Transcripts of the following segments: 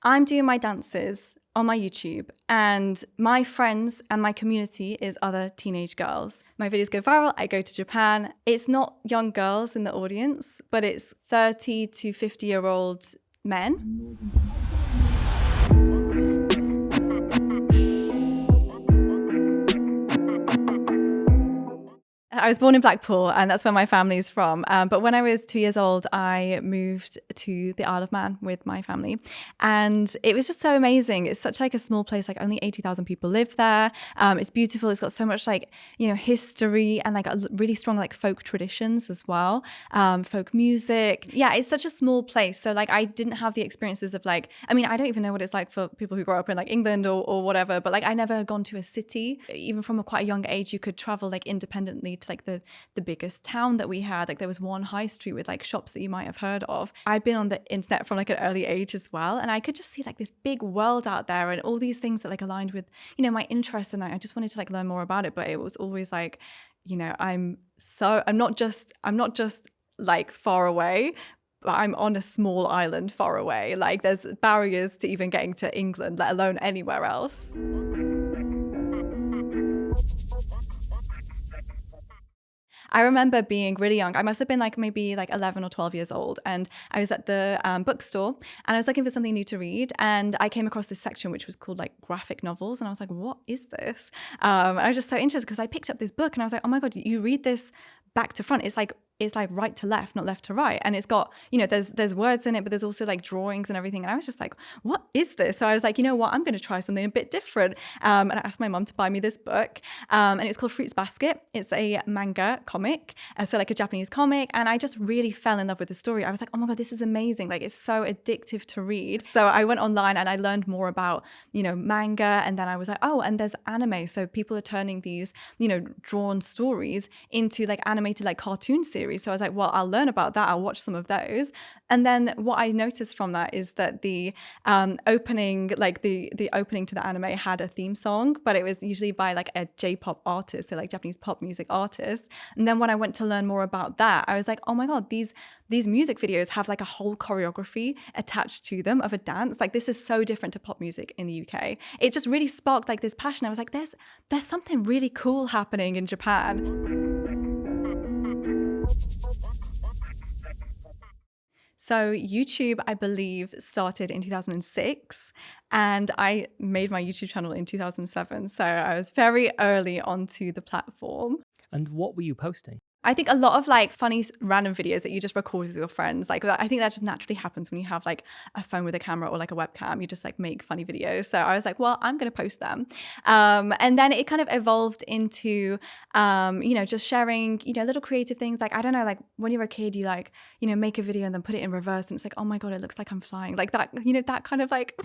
I'm doing my dances on my YouTube, and my friends and my community is other teenage girls. My videos go viral. I go to Japan. It's not young girls in the audience, but it's 30 to 50-year-old men. I was born in Blackpool, and that's where my family is from. But when I was 2 years old, I moved to the Isle of Man with my family. And it was just so amazing. It's such like a small place, like only 80,000 people live there. It's beautiful. It's got so much like, history and like a really strong like folk traditions as well. Folk music. Yeah, it's such a small place. So like I didn't have the experiences of like, I don't even know what it's like for people who grow up in like England or whatever, but like I never had gone to a city. Even from a quite a young age, you could travel like independently to like the biggest town that we had. Like there was one high street with like shops that you might have heard of. I'd been on the internet from like an early age as well, and I could just see like this big world out there and all these things that like aligned with my interests, and I just wanted to like learn more about it. But it was always like, I'm not just like far away, but I'm on a small island far away. Like there's barriers to even getting to England, let alone anywhere else. I remember being really young. I must have been like maybe like 11 or 12 years old. And I was at the bookstore, and I was looking for something new to read. And I came across this section which was called like graphic novels. And I was like, what is this? And I was just so interested because I picked up this book and I was like, oh my God, you read this back to front. It's like right to left, not left to right. And it's got, there's words in it, but there's also like drawings and everything. And I was just like, what is this? So I was like, you know what, I'm going to try something a bit different. And I asked my mum to buy me this book. And it's called Fruits Basket. It's a manga comic. So like a Japanese comic. And I just really fell in love with the story. I was like, oh my God, this is amazing. Like it's so addictive to read. So I went online and I learned more about, manga. And then I was like, oh, and there's anime. So people are turning these, drawn stories into like animated like cartoon series. So I was like, well, I'll learn about that. I'll watch some of those. And then what I noticed from that is that the opening, like the opening to the anime had a theme song, but it was usually by like a J-pop artist, so like Japanese pop music artist. And then when I went to learn more about that, I was like, oh my God, these music videos have like a whole choreography attached to them of a dance. Like this is so different to pop music in the UK. It just really sparked like this passion. I was like, there's something really cool happening in Japan. So YouTube, I believe, started in 2006, and I made my YouTube channel in 2007. So I was very early onto the platform. And what were you posting? I think a lot of like funny random videos that you just record with your friends. Like I think that just naturally happens when you have like a phone with a camera or like a webcam. You just like make funny videos. So I was like, well, I'm going to post them. And then it kind of evolved into, just sharing, little creative things. Like, I don't know, like when you're a kid, you like, make a video and then put it in reverse and it's like, oh my God, it looks like I'm flying. Like that, that kind of like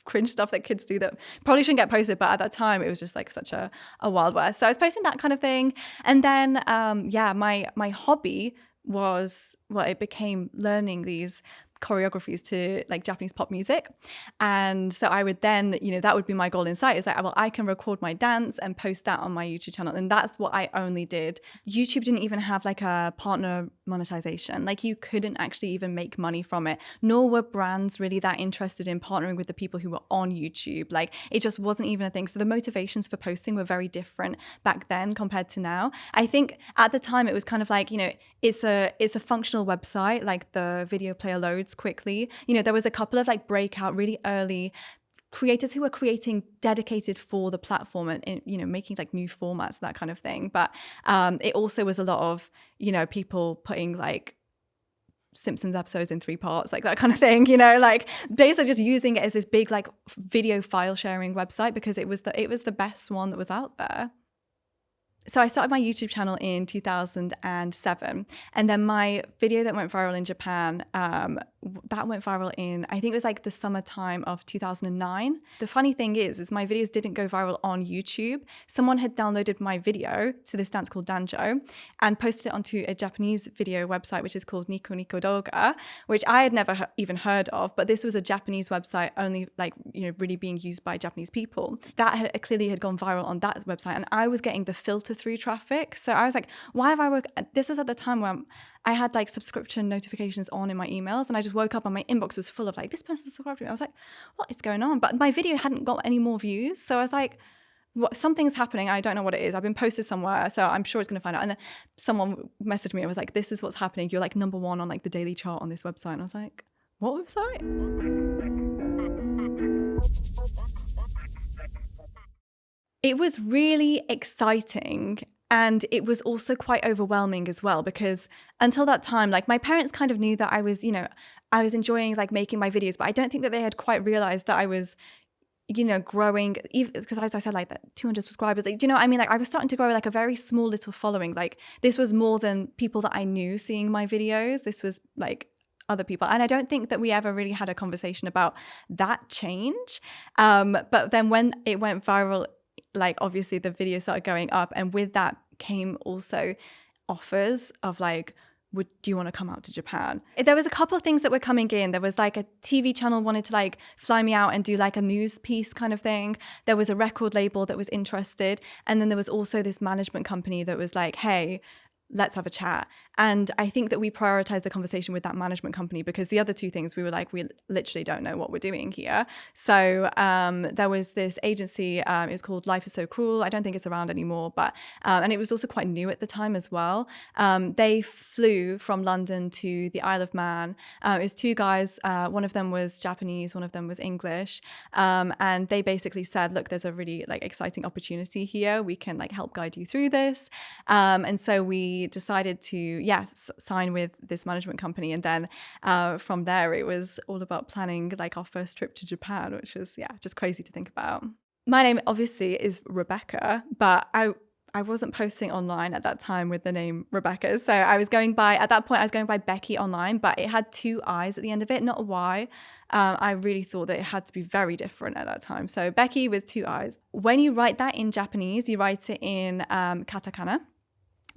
cringe stuff that kids do that probably shouldn't get posted, but at that time it was just like such a Wild West. So I was posting that kind of thing. And then my hobby was, well, it became learning these choreographies to like Japanese pop music. And so I would then, that would be my goal in sight, is like, well, I can record my dance and post that on my YouTube channel. And that's what I only did. YouTube didn't even have like a partner monetization. Like you couldn't actually even make money from it, nor were brands really that interested in partnering with the people who were on YouTube. Like it just wasn't even a thing. So the motivations for posting were very different back then compared to now. I think at the time it was kind of like, it's a functional website, like the video player loads quickly. There was a couple of like breakout really early creators who were creating dedicated for the platform and making like new formats, that kind of thing. But it also was a lot of people putting like Simpsons episodes in 3 parts, like that kind of thing, like basically just using it as this big like video file sharing website because it was the best one that was out there. So I started my YouTube channel in 2007, and then my video that went viral in Japan, that went viral in, I think it was like the summertime of 2009. The funny thing is my videos didn't go viral on YouTube. Someone had downloaded my video to this dance called Danjo and posted it onto a Japanese video website, which is called Nico Nico Doga, which I had never even heard of, but this was a Japanese website only like, really being used by Japanese people. That clearly had gone viral on that website, and I was getting the filter through traffic. So I was like, why have I worked? This was at the time when I had like subscription notifications on in my emails, and I just woke up and my inbox was full of like, this person subscribed to me. I was like, what is going on? But my video hadn't got any more views. So I was like, something's happening. I don't know what it is. I've been posted somewhere, so I'm sure it's going to find out. And then someone messaged me and was like, this is what's happening. You're like #1 on like the daily chart on this website. And I was like, what website? It was really exciting. And it was also quite overwhelming as well, because until that time, like my parents kind of knew that I was, I was enjoying like making my videos, but I don't think that they had quite realized that I was, growing, even because as I said, like that 200 subscribers, like, do you know what I mean? Like I was starting to grow like a very small little following. Like this was more than people that I knew seeing my videos. This was like other people. And I don't think that we ever really had a conversation about that change. But then when it went viral, like obviously the video started going up, and with that came also offers of like, do you want to come out to Japan? There was a couple of things that were coming in. There was like a TV channel wanted to like fly me out and do like a news piece kind of thing. There was a record label that was interested. And then there was also this management company that was like, hey, let's have a chat. And I think that we prioritized the conversation with that management company, because the other two things we were like, we literally don't know what we're doing here. So there was this agency, it was called Life is So Cruel. I don't think it's around anymore, but and it was also quite new at the time as well. They flew from London to the Isle of Man. It was two guys, one of them was Japanese, one of them was English. And they basically said, look, there's a really like exciting opportunity here. We can like help guide you through this. And so we decided to sign with this management company, and then from there it was all about planning like our first trip to Japan, which was just crazy to think about. My name obviously is Rebecca, but I wasn't posting online at that time with the name Rebecca. So I was going by, at that point I was going by Beckii online, but it had 2 I's at the end of it, not a Y. I really thought that it had to be very different at that time. So Beckii with 2 I's. When you write that in Japanese, you write it in katakana.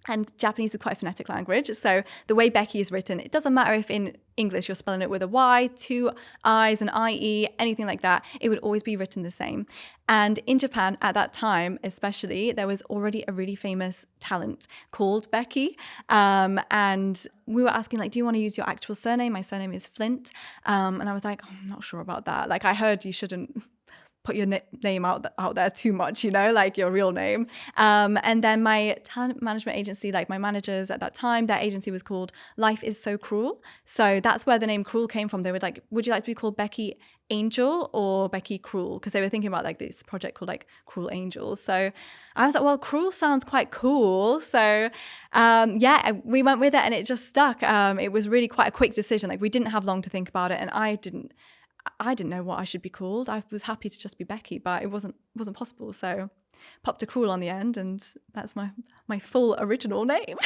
And Japanese is quite a phonetic language. So the way Beckii is written, it doesn't matter if in English you're spelling it with a Y, 2 I's, an IE, anything like that. It would always be written the same. And in Japan at that time, especially, there was already a really famous talent called Beckii. And we were asking, like, do you want to use your actual surname? My surname is Flint. And I was like, I'm not sure about that. Like, I heard you shouldn't put your name out there too much, like your real name. And then my talent management agency, like my managers at that time, their agency was called Life is So Cruel. So that's where the name Cruel came from. They were like, would you like to be called Beckii Angel or Beckii Cruel? Because they were thinking about like this project called like Cruel Angels. So I was like, well, Cruel sounds quite cool. So we went with it, and it just stuck. It was really quite a quick decision. Like we didn't have long to think about it, and I didn't know what I should be called. I was happy to just be Beckii, but it wasn't possible. So popped a Cruel on the end, and that's my full original name.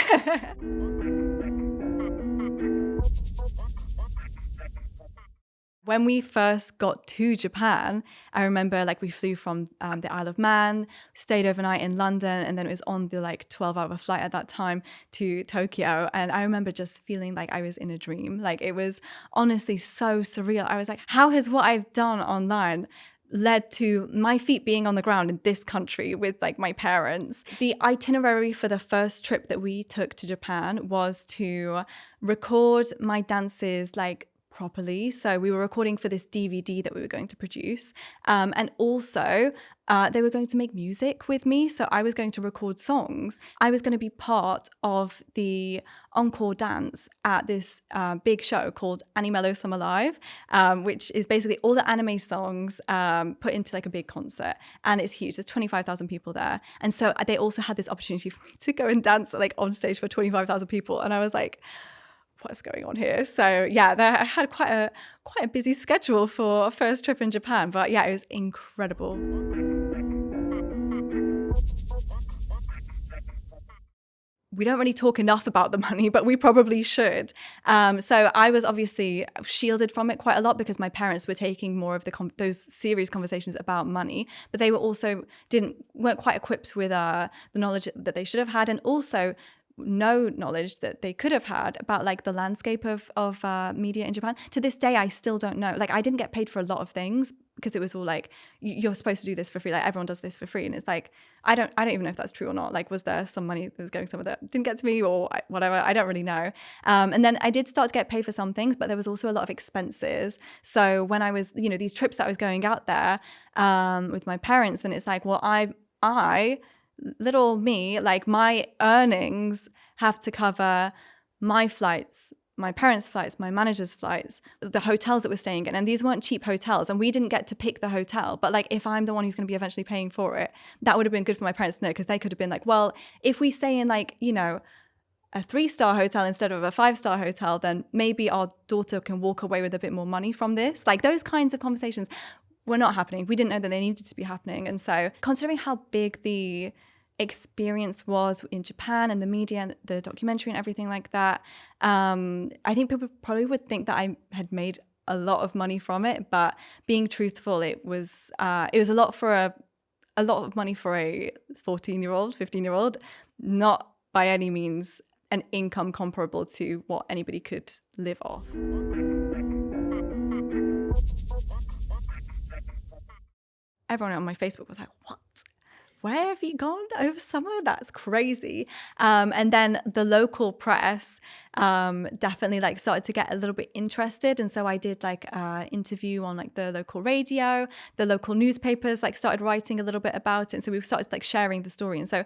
When we first got to Japan, I remember like we flew from the Isle of Man, stayed overnight in London, and then it was on the like 12-hour flight at that time to Tokyo. And I remember just feeling like I was in a dream. Like it was honestly so surreal. I was like, how has what I've done online led to my feet being on the ground in this country with like my parents? The itinerary for the first trip that we took to Japan was to record my dances like properly. So we were recording for this DVD that we were going to produce. And also they were going to make music with me. So I was going to record songs. I was going to be part of the encore dance at this big show called Animelo Summer Live, which is basically all the anime songs put into like a big concert. And it's huge. There's 25,000 people there. And so they also had this opportunity for me to go and dance like on stage for 25,000 people. And I was like, what's going on here? So I had quite a busy schedule for a first trip in Japan, but it was incredible. We don't really talk enough about the money, but we probably should. So I was obviously shielded from it quite a lot because my parents were taking more of those serious conversations about money, but they were also weren't quite equipped with the knowledge that they should have had, and also no knowledge that they could have had about like the landscape of media in Japan. To this day, I still don't know. Like I didn't get paid for a lot of things because it was all like, you're supposed to do this for free. Like everyone does this for free. And it's like, I don't even know if that's true or not. Like, was there some money that was going somewhere that didn't get to me or whatever? I don't really know. And then I did start to get paid for some things, but there was also a lot of expenses. So when I was, these trips that I was going out there with my parents, then it's like, well, I little me, like my earnings have to cover my flights, my parents' flights, my manager's flights, the hotels that we're staying in. And these weren't cheap hotels and we didn't get to pick the hotel. But like, if I'm the one who's going to be eventually paying for it, that would have been good for my parents to know, because they could have been like, well, if we stay in like, a 3-star hotel instead of a 5-star hotel, then maybe our daughter can walk away with a bit more money from this. Like those kinds of conversations were not happening. We didn't know that they needed to be happening. And so considering how big the experience was in Japan and the media and the documentary and everything like that, I think people probably would think that I had made a lot of money from it, but being truthful, it was a lot of money for a 14-year-old, 15-year-old, not by any means an income comparable to what anybody could live off. Everyone on my Facebook was like, what? Where have you gone over summer? That's crazy. And then the local press definitely like started to get a little bit interested. And so I did like an interview on like the local radio, the local newspapers like started writing a little bit about it. And so we started like sharing the story. And so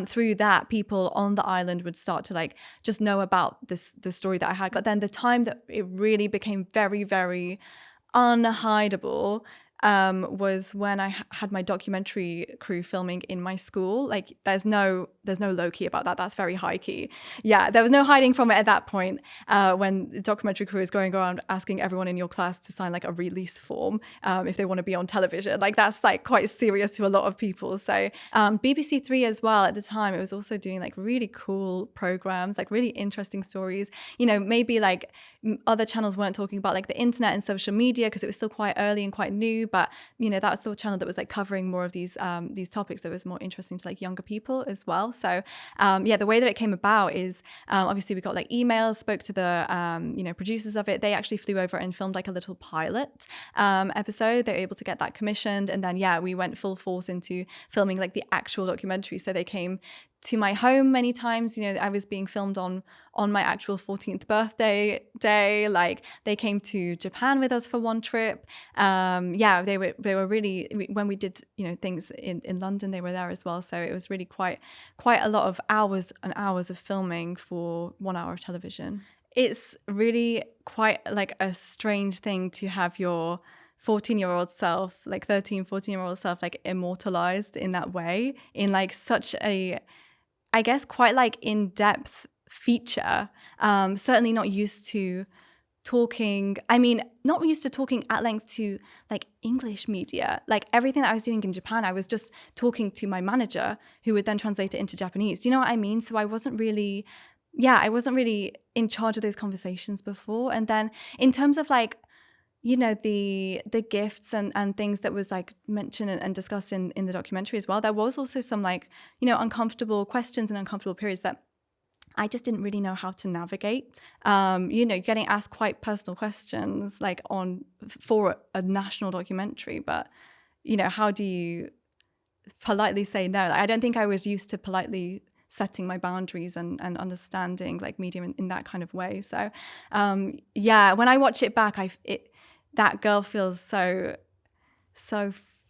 through that, people on the island would start to like just know about the story that I had. But then the time that it really became very, very unhideable was when I had my documentary crew filming in my school. Like there's no low key about that. That's very high key. Yeah, there was no hiding from it at that point when the documentary crew is going around asking everyone in your class to sign like a release form if they want to be on television. Like that's like quite serious to a lot of people. So BBC Three as well at the time, it was also doing like really cool programs, like really interesting stories. Maybe like other channels weren't talking about like the internet and social media because it was still quite early and quite new. But that was the channel that was like covering more of these topics that was more interesting to like younger people as well. So the way that it came about is obviously we got like emails, spoke to the producers of it. They actually flew over and filmed like a little pilot episode. They were able to get that commissioned, and then we went full force into filming like the actual documentary. So they came to my home many times. I was being filmed on my actual 14th birthday day. Like they came to Japan with us for one trip. They were really, when we did things in London, they were there as well. So it was really quite a lot of hours and hours of filming for 1 hour of television. It's really quite like a strange thing to have your 14-year-old self, like 13, 14-year-old self, like immortalized in that way, in like such a, I guess, quite like in-depth feature. Certainly not used to talking at length to like English media. Like everything that I was doing in Japan, I was just talking to my manager who would then translate it into Japanese. Do you know what I mean? So I wasn't really in charge of those conversations before. And then in terms of like, the gifts and things that was like mentioned and discussed in the documentary as well, there was also some like, uncomfortable questions and uncomfortable periods that I just didn't really know how to navigate. Getting asked quite personal questions like for a national documentary, but how do you politely say no? Like, I don't think I was used to politely setting my boundaries and understanding like media in that kind of way. So when I watch it back, that girl feels so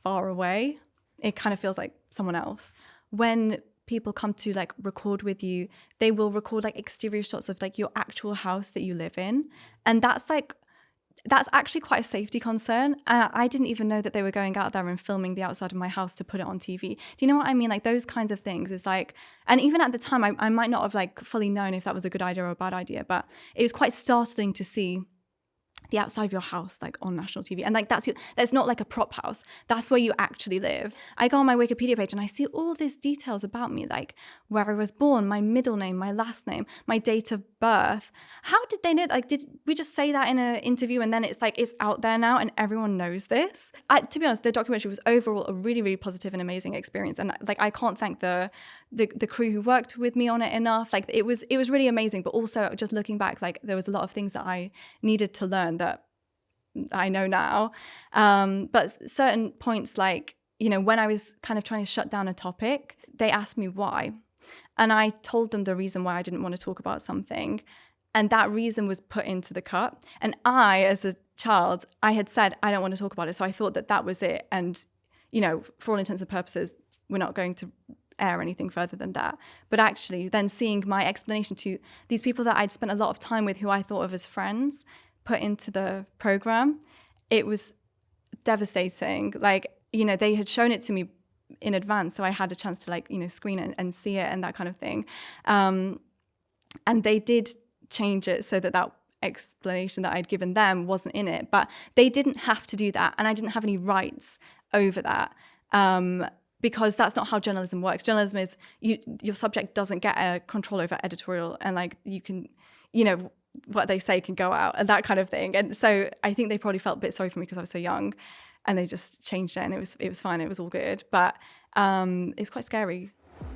far away. It kind of feels like someone else. When people come to like record with you, they will record like exterior shots of like your actual house that you live in, and that's actually quite a safety concern. And I didn't even know that they were going out there and filming the outside of my house to put it on TV. Do you know what I mean? Like those kinds of things is like, and even at the time I might not have like fully known if that was a good idea or a bad idea, but it was quite startling to see the outside of your house like on national TV, and like that's not like a prop house, that's where you actually live. I go on my Wikipedia page and I see all these details about me, like where I was born, my middle name, my last name, my date of birth. How did they know? Like, did we just say that in an interview and then it's like it's out there now and everyone knows this? To be honest, the documentary was overall a really, really positive and amazing experience, and like I can't thank the crew who worked with me on it enough. Like it was really amazing, but also just looking back, like there was a lot of things that I needed to learn that I know now. But certain points, like, when I was kind of trying to shut down a topic, they asked me why. And I told them the reason why I didn't want to talk about something. And that reason was put into the cut. And I, as a child, I had said, I don't want to talk about it. So I thought that was it. And, for all intents and purposes, we're not going to air anything further than that. But actually, then seeing my explanation to these people that I'd spent a lot of time with, who I thought of as friends, put into the program, it was devastating. Like, they had shown it to me in advance, so I had a chance to screen it and see it and that kind of thing. And they did change it so that explanation that I'd given them wasn't in it, but they didn't have to do that, and I didn't have any rights over that, because that's not how journalism works. Journalism is your subject doesn't get a control over editorial, and you can, what they say can go out and that kind of thing. And so I think they probably felt a bit sorry for me because I was so young, and they just changed it, and it was fine. It was all good, but it's quite scary.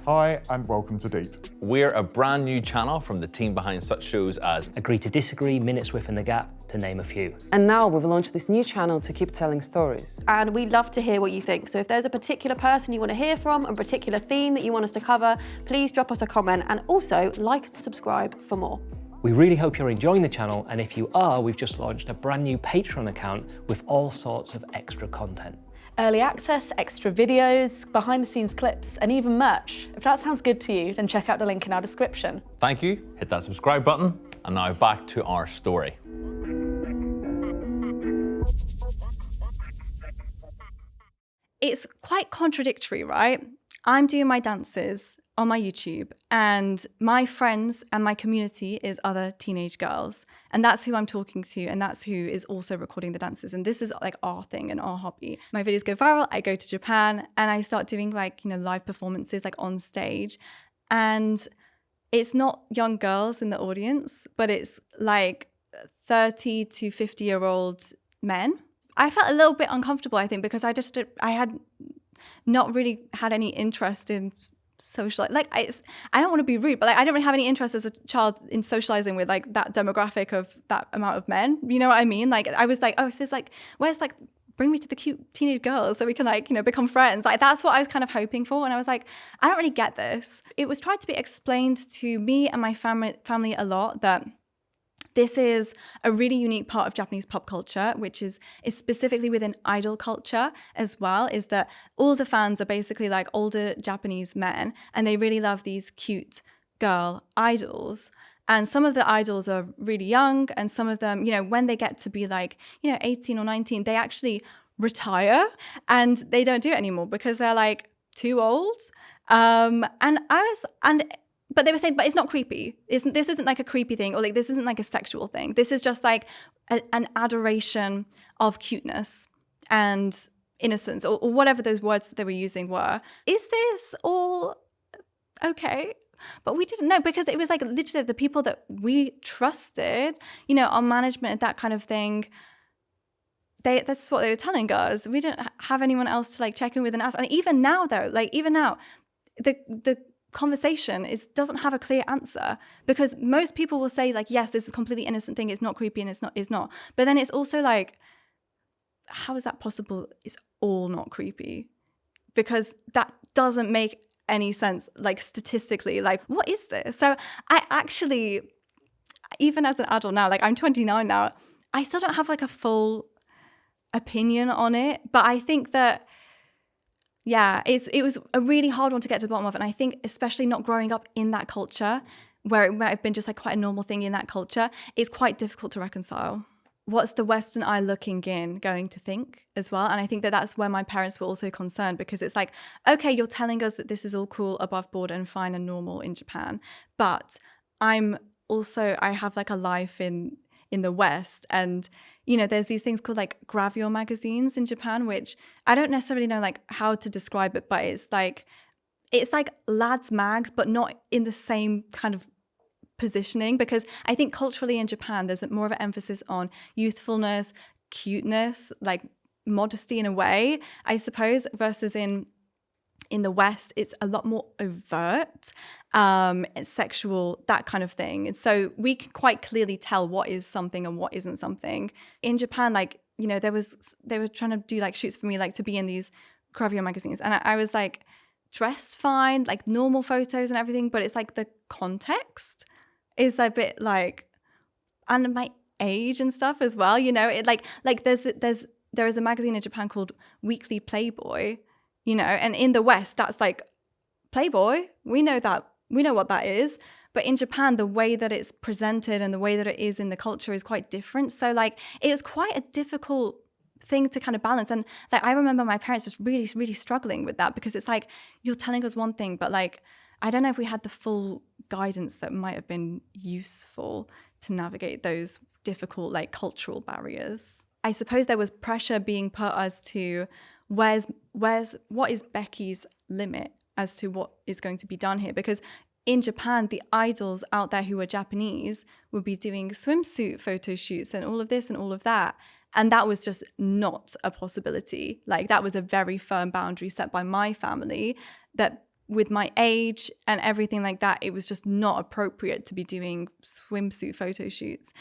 Hi, and welcome to Deep. We're a brand new channel from the team behind such shows as Agree to Disagree, Minutes Within the Gap, to name a few. And now we've launched this new channel to keep telling stories. And we'd love to hear what you think. So if there's a particular person you want to hear from, a particular theme that you want us to cover, please drop us a comment, and also like and subscribe for more. We really hope you're enjoying the channel, and if you are, we've just launched a brand new Patreon account with all sorts of extra content. Early access, extra videos, behind the scenes clips, and even merch. If that sounds good to you, then check out the link in our description. Thank you, hit that subscribe button, and now back to our story. It's quite contradictory, right? I'm doing my dances on my YouTube, and my friends and my community is other teenage girls, and that's who I'm talking to, and that's who is also recording the dances, and this is our thing and our hobby. My videos go viral, I go to Japan, and I start doing live performances on stage, and it's not young girls in the audience, but it's 30 to 50-year-old men. I felt a little bit uncomfortable, I think, because I had not really had any interest in social, I don't want to be rude, but I don't really have any interest as a child in socializing with that demographic of that amount of men. You know what I mean? I was oh, if there's where's bring me to the cute teenage girls so we can become friends. That's what I was kind of hoping for. And I was I don't really get this. It was tried to be explained to me and my family a lot that this is a really unique part of Japanese pop culture, which is specifically within idol culture as well, is that all the fans are basically older Japanese men, and they really love these cute girl idols. And some of the idols are really young, and some of them, when they get to be 18 or 19, they actually retire and they don't do it anymore because they're too old. But they were saying, but it's not creepy. This isn't a creepy thing, or this isn't a sexual thing. This is just an adoration of cuteness and innocence, or whatever those words they were using were. Is this all okay? But we didn't know, because it was literally the people that we trusted, our management and that kind of thing. That's what they were telling us. We didn't have anyone else to check in with and ask. And even now, though, the conversation doesn't have a clear answer, because most people will say yes, this is a completely innocent thing, it's not creepy, and it's not. But then it's also how is that possible? It's all not creepy, because that doesn't make any sense statistically. What is this? So I actually, even as an adult now, I'm 29 now, I still don't have a full opinion on it. But I think that it was a really hard one to get to the bottom of. And I think especially not growing up in that culture, where it might have been just quite a normal thing in that culture, is quite difficult to reconcile. What's the Western eye looking in going to think as well? And I think that that's where my parents were also concerned, because it's okay, you're telling us that this is all cool, above board and fine and normal in Japan, but I have a life in the West, and there's these things called gravure magazines in Japan, which I don't necessarily know how to describe it, but it's lads mags, but not in the same kind of positioning, because I think culturally in Japan there's more of an emphasis on youthfulness, cuteness, modesty in a way, I suppose, versus in the West it's a lot more overt, sexual, that kind of thing. And so we can quite clearly tell what is something and what isn't something. In Japan, you know, they were trying to do like shoots for me, like to be in these Cruel magazines. And I was like dressed fine, like normal photos and everything. But it's like the context is a bit like, and my age and stuff as well, you know, it like there is a magazine in Japan called Weekly Playboy, you know, and in the West, that's like Playboy. We know what that is. But in Japan, the way that it's presented and the way that it is in the culture is quite different. So like, it was quite a difficult thing to kind of balance. And like, I remember my parents just really, really struggling with that, because it's like, you're telling us one thing, but like, I don't know if we had the full guidance that might have been useful to navigate those difficult like cultural barriers. I suppose there was pressure being put as to what is Beckie's limit as to what is going to be done here, because in Japan, the idols out there who are Japanese would be doing swimsuit photo shoots and all of this and all of that. And that was just not a possibility. Like, that was a very firm boundary set by my family, that with my age and everything like that, it was just not appropriate to be doing swimsuit photo shoots.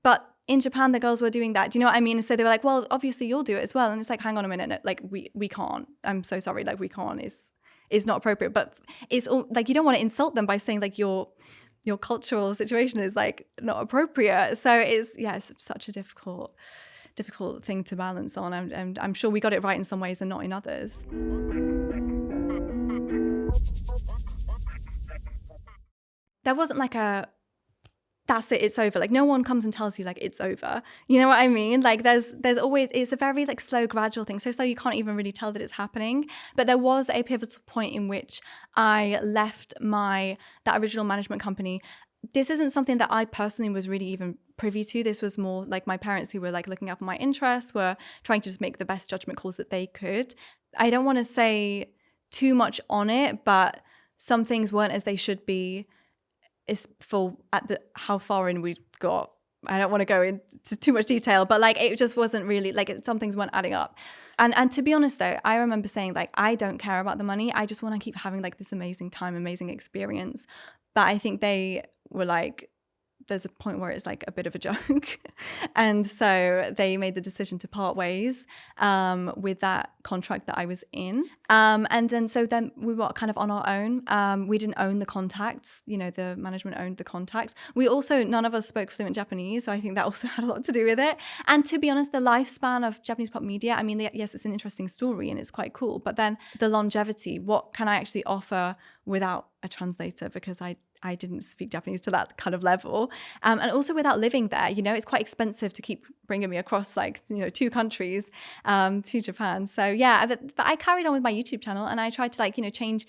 But in Japan, the girls were doing that. Do you know what I mean? And so they were like, well, obviously you'll do it as well. And it's like, hang on a minute. Like, we can't. I'm so sorry. Like, we can't is not appropriate. But it's all, like, you don't want to insult them by saying like your cultural situation is like not appropriate. So it's such a difficult thing to balance on. And I'm sure we got it right in some ways and not in others. There wasn't like that's it, it's over. Like, no one comes and tells you like it's over. You know what I mean? Like, there's always, it's a very like slow, gradual thing. So slow you can't even really tell that it's happening. But there was a pivotal point in which I left that original management company. This isn't something that I personally was really even privy to. This was more like my parents, who were like looking out for my interests, were trying to just make the best judgment calls that they could. I don't want to say too much on it, but some things weren't as they should be. Is for how far in we got. I don't want to go into too much detail, but like, it just wasn't really like, some things weren't adding up. And to be honest though, I remember saying like, I don't care about the money. I just want to keep having like this amazing time, amazing experience. But I think they were like, there's a point where it's like a bit of a joke. And so they made the decision to part ways with that contract that I was in. And then we were kind of on our own. We didn't own the contacts. You know, the management owned the contacts. None of us spoke fluent Japanese. So I think that also had a lot to do with it. And to be honest, the lifespan of Japanese pop media, I mean, yes, it's an interesting story and it's quite cool. But then the longevity, what can I actually offer without a translator? Because I didn't speak Japanese to that kind of level. And also without living there, you know, it's quite expensive to keep bringing me across like, you know, 2 countries to Japan. So yeah, but I carried on with my YouTube channel, and I tried to like, you know, change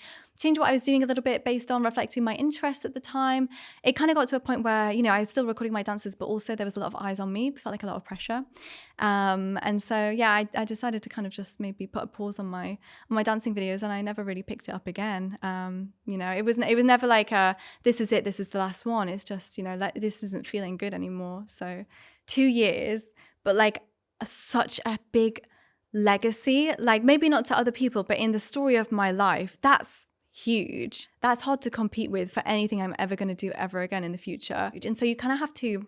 what I was doing a little bit based on reflecting my interests at the time. It kind of got to a point where, you know, I was still recording my dances, but also there was a lot of eyes on me. It felt like a lot of pressure. And so, yeah, I decided to kind of just maybe put a pause on my dancing videos, and I never really picked it up again. You know, it was never like this is it, this is the last one. It's just, you know, like, this isn't feeling good anymore. So 2 years, but like such a big legacy, like maybe not to other people, but in the story of my life, that's huge. That's hard to compete with for anything I'm ever going to do ever again in the future. And so you kind of have to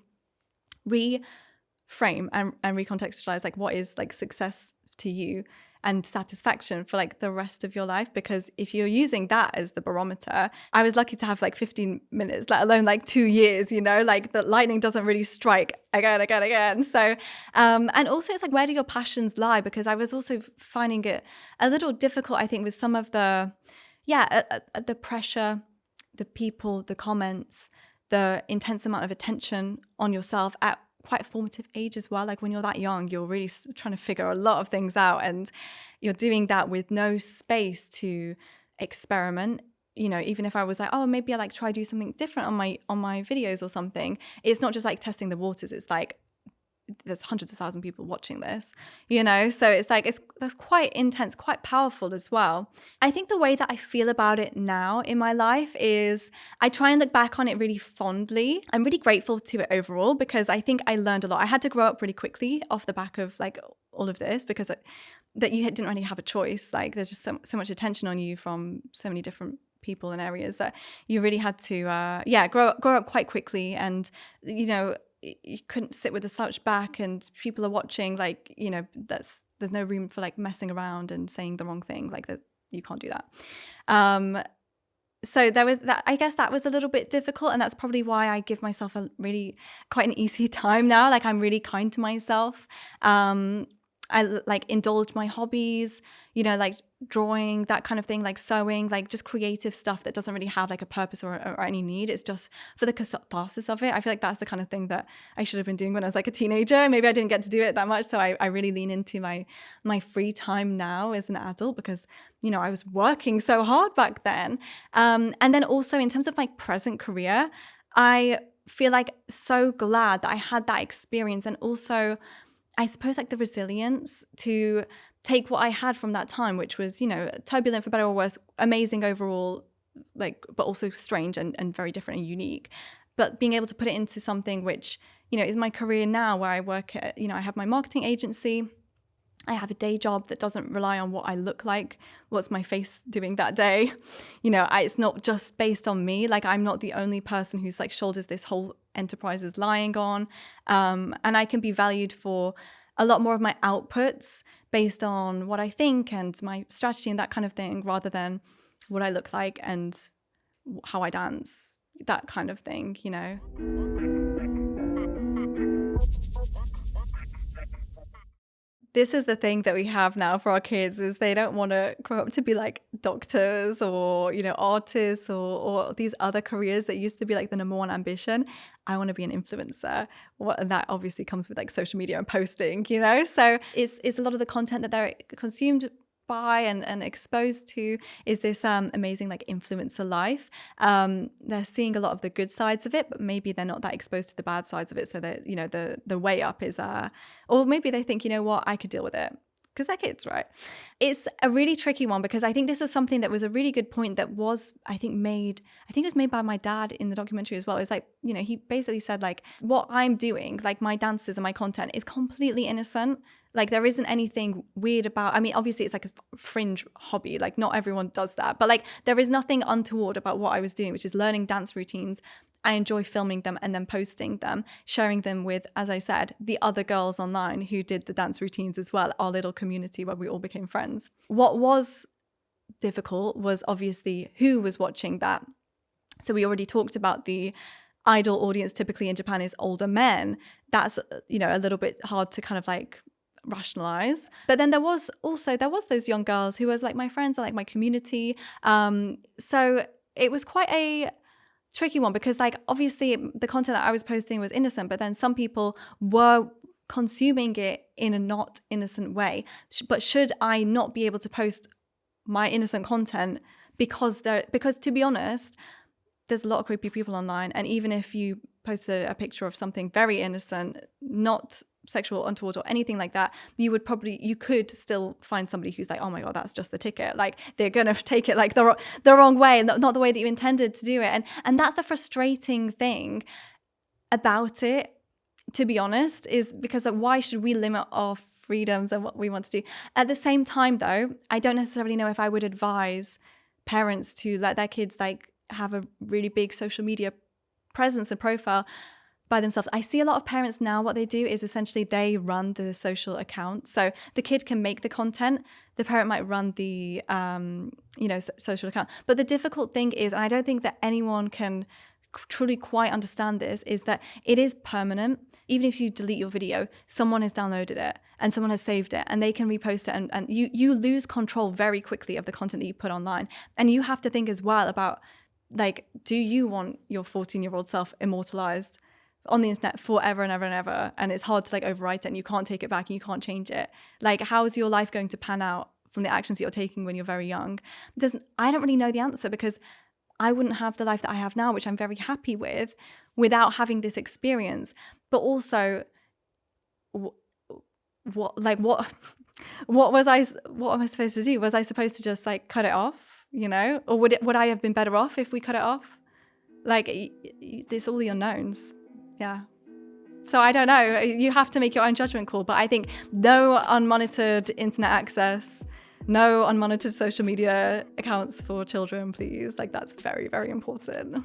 reframe and recontextualize like what is like success to you and satisfaction for like the rest of your life. Because if you're using that as the barometer, I was lucky to have like 15 minutes, let alone like 2 years, you know, like the lightning doesn't really strike again. So, and also it's like, where do your passions lie? Because I was also finding it a little difficult, I think, with some of the pressure, the people, the comments, the intense amount of attention on yourself at quite a formative age as well. Like, when you're that young, you're really trying to figure a lot of things out, and you're doing that with no space to experiment. You know, even if I was like, oh, maybe I like try do something different on my videos or something, it's not just like testing the waters. It's like, there's hundreds of thousands of people watching this, you know? So it's like, that's quite intense, quite powerful as well. I think the way that I feel about it now in my life is I try and look back on it really fondly. I'm really grateful to it overall, because I think I learned a lot. I had to grow up really quickly off the back of like all of this, because that you didn't really have a choice. Like, there's just so much attention on you from so many different people and areas that you really had to, grow up quite quickly. And, you know, you couldn't sit with a slouched back and people are watching, like, you know, there's no room for like messing around and saying the wrong thing, like that, you can't do that. So there was that, I guess that was a little bit difficult, and that's probably why I give myself a really quite an easy time now. Like, I'm really kind to myself. I like indulge my hobbies, you know, like drawing, that kind of thing, like sewing, like just creative stuff that doesn't really have like a purpose or any need. It's just for the catharsis of it. I feel like that's the kind of thing that I should have been doing when I was like a teenager. Maybe I didn't get to do it that much. So I really lean into my free time now as an adult, because, you know, I was working so hard back then. And then also in terms of my present career, I feel like so glad that I had that experience, and also I suppose like the resilience to take what I had from that time, which was, you know, turbulent for better or worse, amazing overall, like, but also strange and very different and unique. But being able to put it into something which, you know, is my career now, where I work at, you know, I have my marketing agency. I have a day job that doesn't rely on what I look like, what's my face doing that day. You know, it's not just based on me. Like, I'm not the only person who's like shoulders this whole enterprise is lying on. And I can be valued for a lot more of my outputs based on what I think and my strategy and that kind of thing, rather than what I look like and how I dance, that kind of thing, you know. This is the thing that we have now for our kids, is they don't want to grow up to be like doctors or, you know, artists or these other careers that used to be like the number one ambition. I want to be an influencer. And that obviously comes with like social media and posting, you know? So it's a lot of the content that they're consumed by and exposed to is this amazing like influencer life. They're seeing a lot of the good sides of it, but maybe they're not that exposed to the bad sides of it. So that, you know, the way up is or maybe they think, you know what, I could deal with it, because they're kids, right? It's a really tricky one, because I think this is something that was a really good point that was, I think it was made by my dad in the documentary as well. It's like, you know, he basically said like, what I'm doing, like my dances and my content, is completely innocent. Like, there isn't anything weird about, I mean, obviously it's like a fringe hobby, like not everyone does that, but like there is nothing untoward about what I was doing, which is learning dance routines. I enjoy filming them and then posting them, sharing them with, as I said, the other girls online who did the dance routines as well, our little community where we all became friends. What was difficult was obviously who was watching that. So we already talked about the idol audience typically in Japan is older men. That's, you know, a little bit hard to kind of like rationalize. But then there was those young girls who was like my friends and like my community. So it was quite a tricky one, because like obviously the content that I was posting was innocent, but then some people were consuming it in a not innocent way. But should I not be able to post my innocent content because to be honest, there's a lot of creepy people online, and even if you post a picture of something very innocent, not sexual, untoward, or anything like that, you could still find somebody who's like, oh my god, that's just the ticket. Like, they're gonna take it like the wrong way, not the way that you intended to do it. And that's the frustrating thing about it, to be honest, is because like, why should we limit our freedoms and what we want to do? At the same time though, I don't necessarily know if I would advise parents to let their kids like have a really big social media presence and profile by themselves. I see a lot of parents now, what they do is essentially they run the social account. So the kid can make the content, the parent might run the social account. But the difficult thing is, and I don't think that anyone can truly quite understand this, is that it is permanent. Even if you delete your video, someone has downloaded it and someone has saved it and they can repost it, and you lose control very quickly of the content that you put online. And you have to think as well about, like, do you want your 14-year-old self immortalized on the internet forever and ever and ever? And it's hard to like overwrite it and you can't take it back and you can't change it. Like, how's your life going to pan out from the actions that you're taking when you're very young? I don't really know the answer, because I wouldn't have the life that I have now, which I'm very happy with, without having this experience. But also, what am I supposed to do? Was I supposed to just like cut it off? You know, or would I have been better off if we cut it off? Like, it's all the unknowns. Yeah. So I don't know. You have to make your own judgment call. But I think no unmonitored internet access, no unmonitored social media accounts for children, please. Like, that's very, very important.